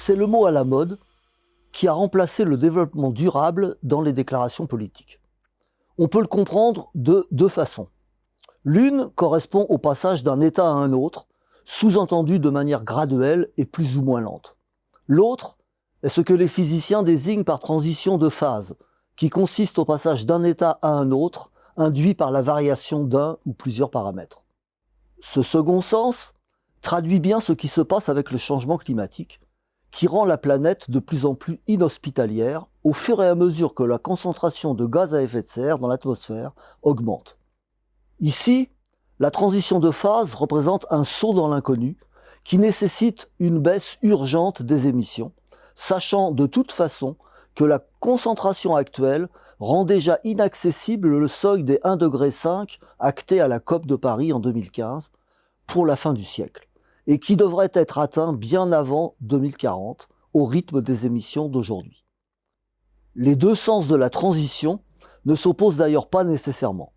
c'est le mot à la mode qui a remplacé le développement durable dans les déclarations politiques. On peut le comprendre de deux façons. L'une correspond au passage d'un état à un autre, sous-entendu de manière graduelle et plus ou moins lente. L'autre est ce que les physiciens désignent par transition de phase, qui consiste au passage d'un état à un autre, induit par la variation d'un ou plusieurs paramètres. Ce second sens traduit bien ce qui se passe avec le changement climatique, qui rend la planète de plus en plus inhospitalière au fur et à mesure que la concentration de gaz à effet de serre dans l'atmosphère augmente. Ici, la transition de phase représente un saut dans l'inconnu qui nécessite une baisse urgente des émissions, sachant de toute façon que la concentration actuelle rend déjà inaccessible le seuil des 1,5 degré acté à la COP de Paris en 2015 pour la fin du siècle, et qui devrait être atteint bien avant 2040 au rythme des émissions d'aujourd'hui. Les deux sens de la transition ne s'opposent d'ailleurs pas nécessairement.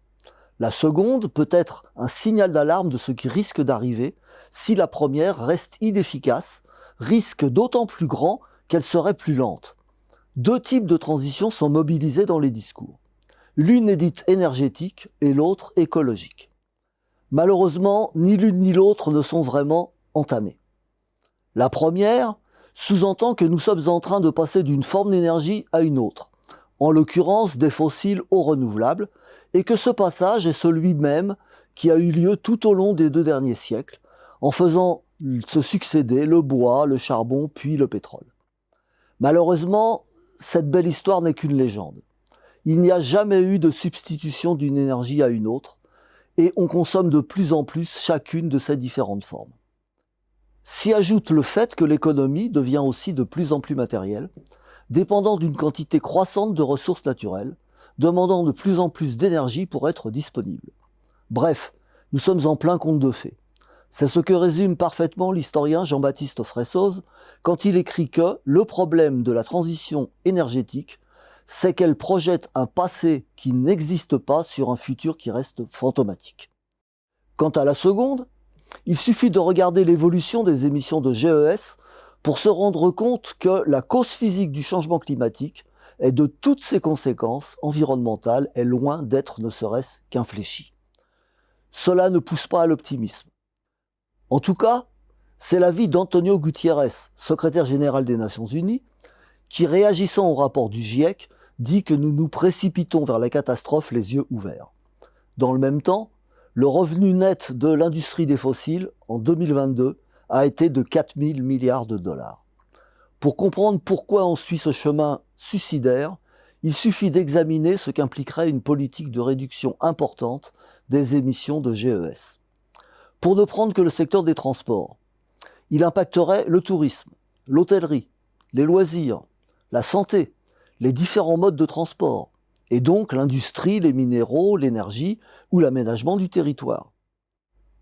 La seconde peut être un signal d'alarme de ce qui risque d'arriver si la première reste inefficace, risque d'autant plus grand qu'elle serait plus lente. Deux types de transition sont mobilisés dans les discours. L'une est dite énergétique et l'autre écologique. Malheureusement, ni l'une ni l'autre ne sont vraiment entamées. La première sous-entend que nous sommes en train de passer d'une forme d'énergie à une autre, en l'occurrence des fossiles aux renouvelables, et que ce passage est celui même qui a eu lieu tout au long des 2 derniers siècles, en faisant se succéder le bois, le charbon, puis le pétrole. Malheureusement, cette belle histoire n'est qu'une légende. Il n'y a jamais eu de substitution d'une énergie à une autre, et on consomme de plus en plus chacune de ces différentes formes. S'y ajoute le fait que l'économie devient aussi de plus en plus matérielle, dépendant d'une quantité croissante de ressources naturelles, demandant de plus en plus d'énergie pour être disponible. Bref, nous sommes en plein conte de fées. C'est ce que résume parfaitement l'historien Jean-Baptiste Fressoz quand il écrit que le problème de la transition énergétique, c'est qu'elle projette un passé qui n'existe pas sur un futur qui reste fantomatique. Quant à la seconde, il suffit de regarder l'évolution des émissions de GES pour se rendre compte que la cause physique du changement climatique et de toutes ses conséquences environnementales est loin d'être ne serait-ce qu'infléchie. Cela ne pousse pas à l'optimisme. En tout cas, c'est l'avis d'Antonio Gutiérrez, secrétaire général des Nations Unies, qui, réagissant au rapport du GIEC, dit que nous nous précipitons vers la catastrophe les yeux ouverts. Dans le même temps, le revenu net de l'industrie des fossiles en 2022 a été de 4 000 milliards de dollars. Pour comprendre pourquoi on suit ce chemin suicidaire, il suffit d'examiner ce qu'impliquerait une politique de réduction importante des émissions de GES. Pour ne prendre que le secteur des transports, il impacterait le tourisme, l'hôtellerie, les loisirs, la santé, les différents modes de transport, et donc l'industrie, les minéraux, l'énergie ou l'aménagement du territoire.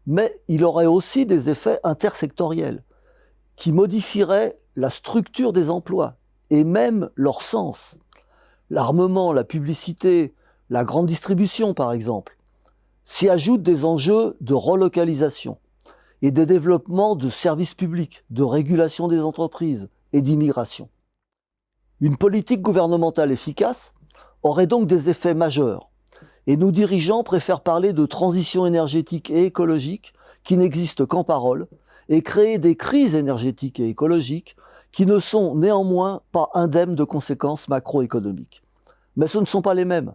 Mais il aurait aussi des effets intersectoriels qui modifieraient la structure des emplois et même leur sens. L'armement, la publicité, la grande distribution par exemple, s'y ajoutent des enjeux de relocalisation et des développements de services publics, de régulation des entreprises et d'immigration. Une politique gouvernementale efficace aurait donc des effets majeurs, et nos dirigeants préfèrent parler de transition énergétique et écologique qui n'existent qu'en parole, et créer des crises énergétiques et écologiques qui ne sont néanmoins pas indemnes de conséquences macroéconomiques. Mais ce ne sont pas les mêmes,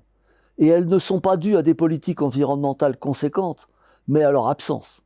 et elles ne sont pas dues à des politiques environnementales conséquentes, mais à leur absence.